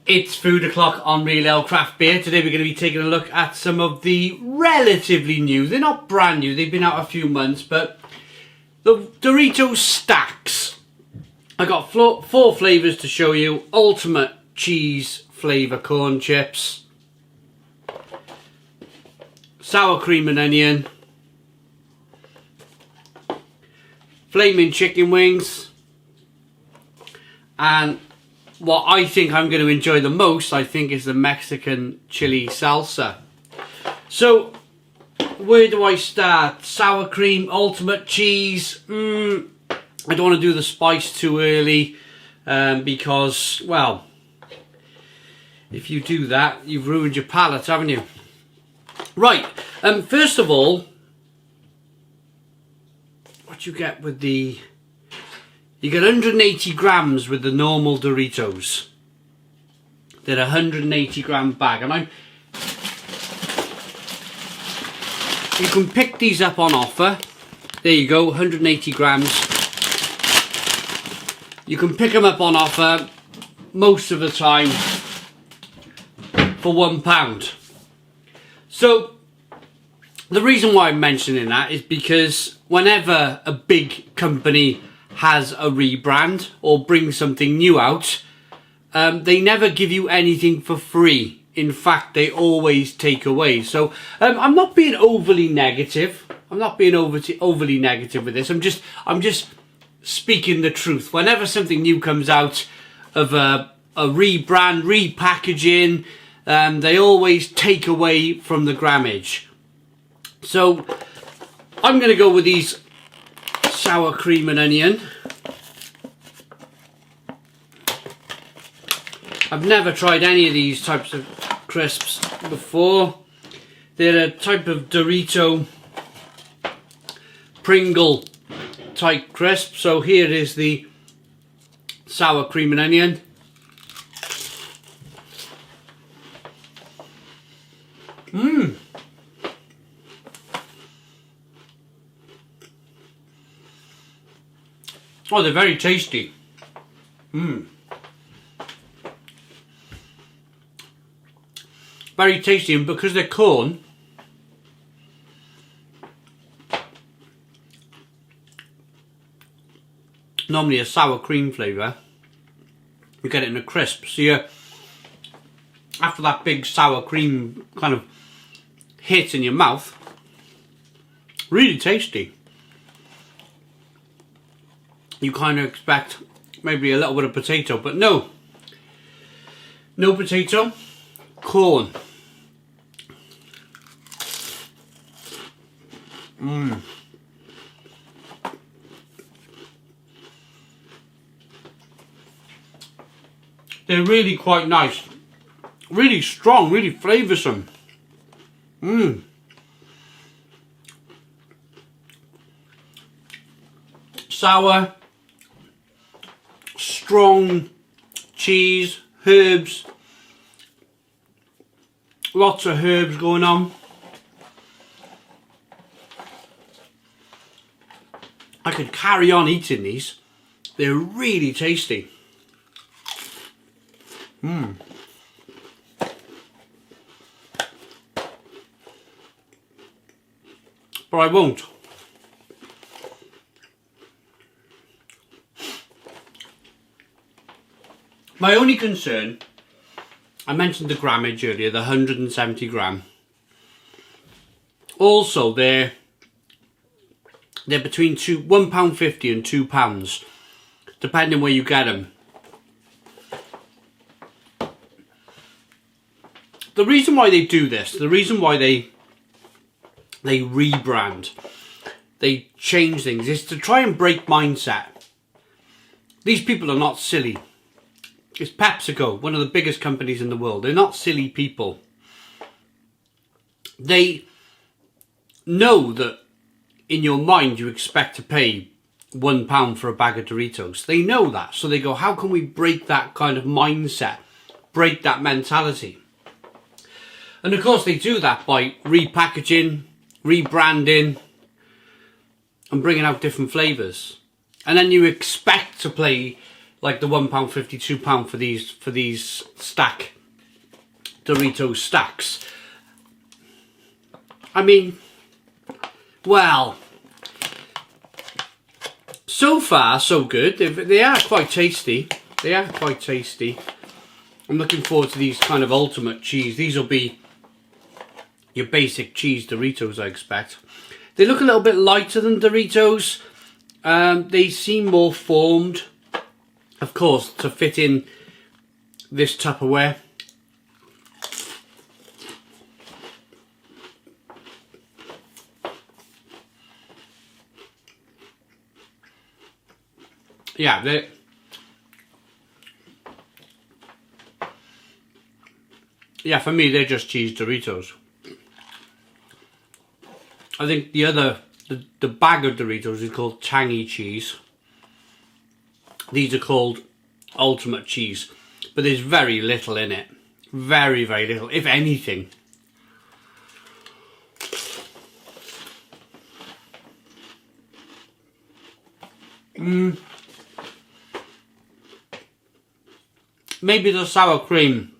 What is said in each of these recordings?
It's food o'clock on Real Ale Craft Beer. Today we're going to be taking a look at some of the relatively new, they're not brand new, they've been out a few months, but the Doritos Stax. I got four flavours to show you. Ultimate cheese flavour corn chips, sour cream and onion, flaming chicken wings, and what I think I'm going to enjoy the most, I think, is the Mexican chili salsa. So, where do I start? Sour cream, ultimate cheese. I don't want to do the spice too early because, well, if you do that, you've ruined your palate, haven't you? Right, first of all, what you get with the... You get 180 grams with the normal Doritos. They're a 180 gram bag, and you can pick these up on offer. There you go, 180 grams. You can pick them up on offer most of the time for £1. So the reason why I'm mentioning that is because whenever a big company has a rebrand or brings something new out, they never give you anything for free. In fact, they always take away. So I'm not being overly negative. I'm not being overly negative with this. I'm just speaking the truth. Whenever something new comes out of a rebrand, repackaging, they always take away from the grammage. So I'm going to go with these sour cream and onion. I've never tried any of these types of crisps before. They're a type of Dorito Pringle type crisp. So here is the sour cream and onion. Oh, they're very tasty. Very tasty, and because they're corn, normally a sour cream flavour, you get it in a crisp. So you, after that big sour cream kind of hit in your mouth, really tasty. You kind of expect maybe a little bit of potato, but no. No potato, corn. They're really quite nice. Really strong, really flavoursome. Sour, strong cheese, herbs, lots of herbs going on. I could carry on eating these. They're really tasty. But I won't. My only concern, I mentioned the grammage earlier, the 170 gram. Also, they're between £1.50 and £2, depending where you get them. The reason why they do this, the reason why they rebrand, they change things, is to try and break mindset. These people are not silly. It's PepsiCo, one of the biggest companies in the world. They're not silly people. They know that in your mind you expect to pay £1 for a bag of Doritos. They know that. So they go, how can we break that kind of mindset? Break that mentality? And of course they do that by repackaging, rebranding, and bringing out different flavours. And then you expect to pay like the £1.50, £2 for these stack Doritos Stax. I mean, well, so far so good. They are quite tasty. They are quite tasty. I'm looking forward to these kind of ultimate cheese. These will be your basic cheese Doritos, I expect. They look a little bit lighter than Doritos. They seem more formed, of course, to fit in this Tupperware. Yeah, for me, they're just cheese Doritos. I think the bag of Doritos is called tangy cheese. These are called ultimate cheese, but there's very little in it. Very, very little, if anything. Maybe the sour cream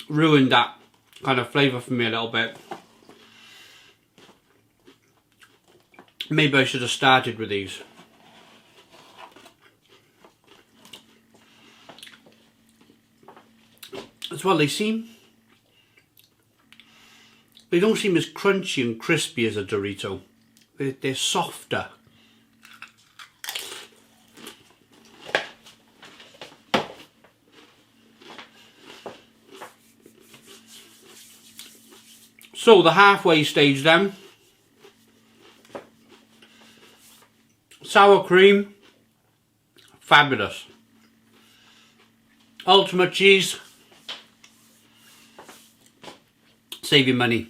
ruined that kind of flavour for me a little bit. Maybe I should have started with these. As well, they don't seem as crunchy and crispy as a Dorito. They're softer. So the halfway stage then. Sour cream, fabulous. Ultimate cheese, save your money.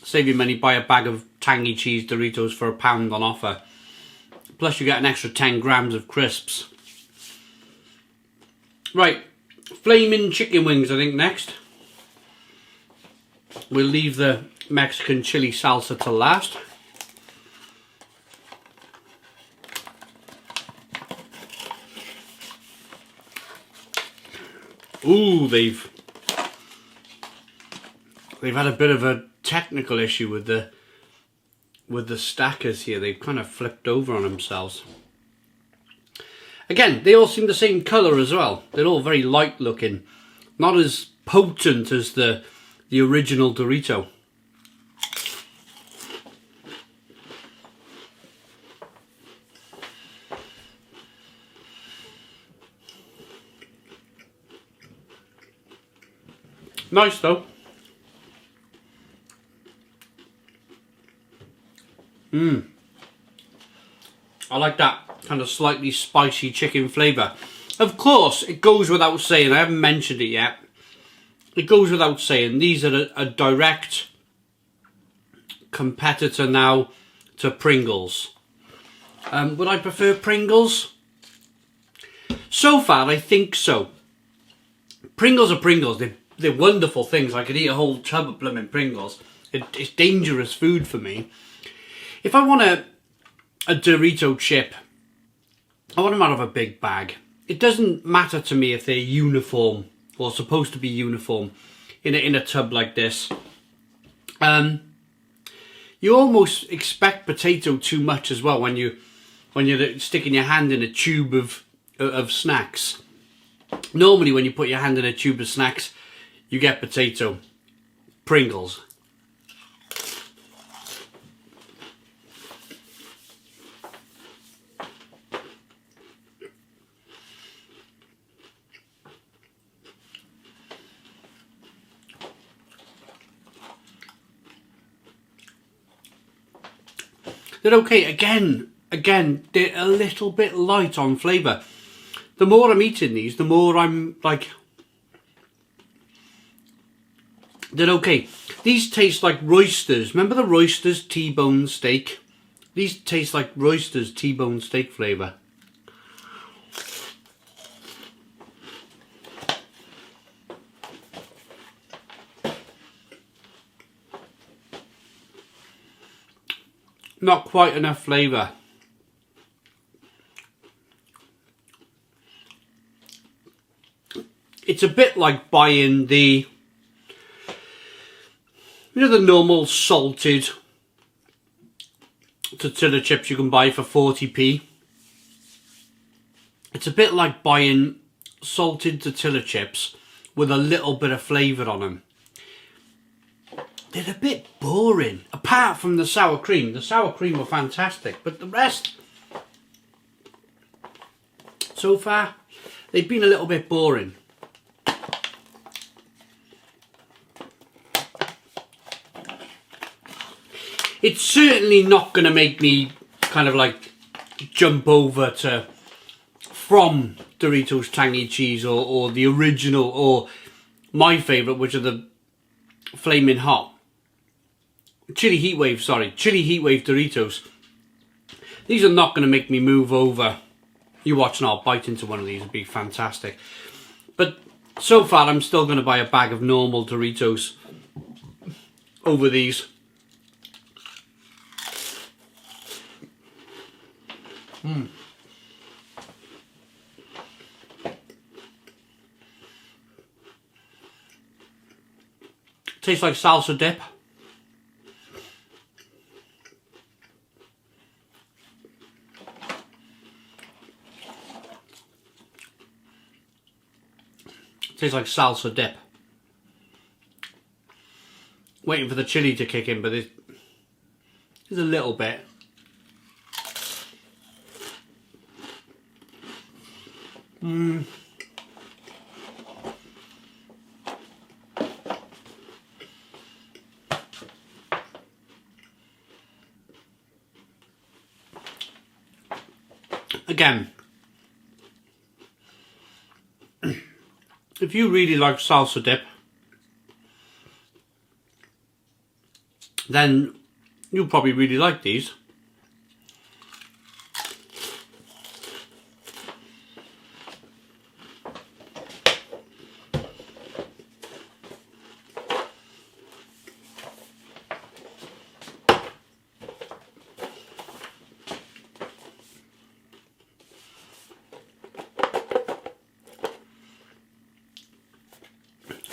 Save your money, buy a bag of tangy cheese Doritos for £1 on offer. Plus you get an extra 10 grams of crisps. Right, flaming chicken wings I think next. We'll leave the Mexican chili salsa to last. Ooh, they've had a bit of a technical issue with the stackers here. They've kind of flipped over on themselves. Again, they all seem the same colour as well. They're all very light looking, not as potent as the original Dorito. Nice though. I like that kind of slightly spicy chicken flavour. Of course, it goes without saying, I haven't mentioned it yet. It goes without saying, these are a direct competitor now to Pringles. Would I prefer Pringles? So far, I think so. Pringles are Pringles. They're wonderful things. I could eat a whole tub of blooming Pringles. It's dangerous food for me. If I want a Dorito chip, I want them out of a big bag. It doesn't matter to me if they're uniform or supposed to be uniform in a tub like this. You almost expect potato too much as well when you're sticking your hand in a tube of snacks. Normally when you put your hand in a tube of snacks, you get potato. Pringles. They're okay. Again, they're a little bit light on flavour. The more I'm eating these, the more I'm like, they're okay. These taste like Roysters. Remember the Roysters T-bone steak? These taste like Roysters T-bone steak flavour. Not quite enough flavour. It's a bit like buying the, you know, the normal salted tortilla chips you can buy for 40p. It's a bit like buying salted tortilla chips with a little bit of flavour on them. They're a bit boring, apart from the sour cream. The sour cream were fantastic, but the rest, so far, they've been a little bit boring. It's certainly not going to make me kind of like jump over to from Doritos Tangy Cheese or the original or my favourite, which are the Flamin' Hot. Chili Heatwave, sorry. Chili Heatwave Doritos. These are not going to make me move over. You watch and I'll bite into one of these. It'd be fantastic. But so far I'm still going to buy a bag of normal Doritos over these. Tastes like salsa dip. Tastes like salsa dip. Waiting for the chili to kick in, but there's a little bit. Again, if you really like salsa dip, then you'll probably really like these.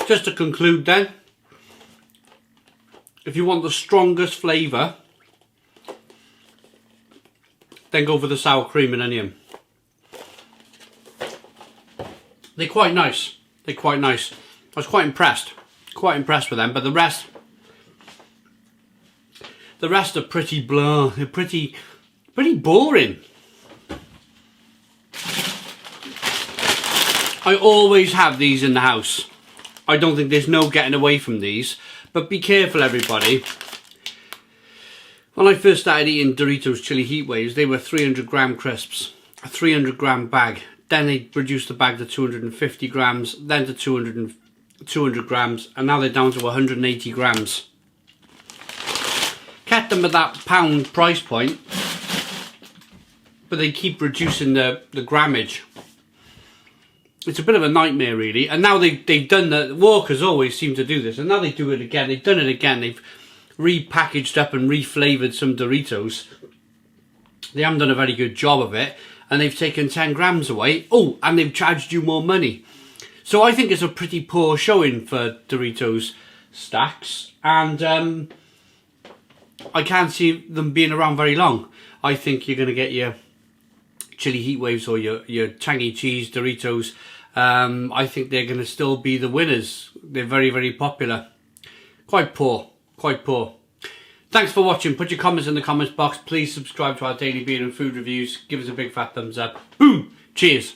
Just to conclude then, if you want the strongest flavour, then go for the sour cream and onion. They're quite nice. They're quite nice. I was quite impressed with them, but the rest are pretty blah. They're pretty boring. I always have these in the house. I don't think there's no getting away from these, but be careful everybody. When I first started eating Doritos Chili Heatwaves, they were 300 gram crisps, a 300 gram bag. Then they reduced the bag to 250 grams, then to 200 grams, and now they're down to 180 grams. Kept them at that pound price point, but they keep reducing the grammage. It's a bit of a nightmare really, and now they've done that. Walkers always seem to do this, and now they do it again. They've done it again. They've repackaged up and reflavoured some Doritos. They haven't done a very good job of it, and they've taken 10 grams away. Oh, and they've charged you more money. So I think it's a pretty poor showing for Doritos Stax, and I can't see them being around very long. I think you're going to get your Chili Heatwaves or your tangy cheese Doritos. I think they're going to still be the winners. They're very, very popular. Quite poor. Quite poor. Thanks for watching. Put your comments in the comments box. Please subscribe to our daily beer and food reviews. Give us a big fat thumbs up. Boom! Cheers.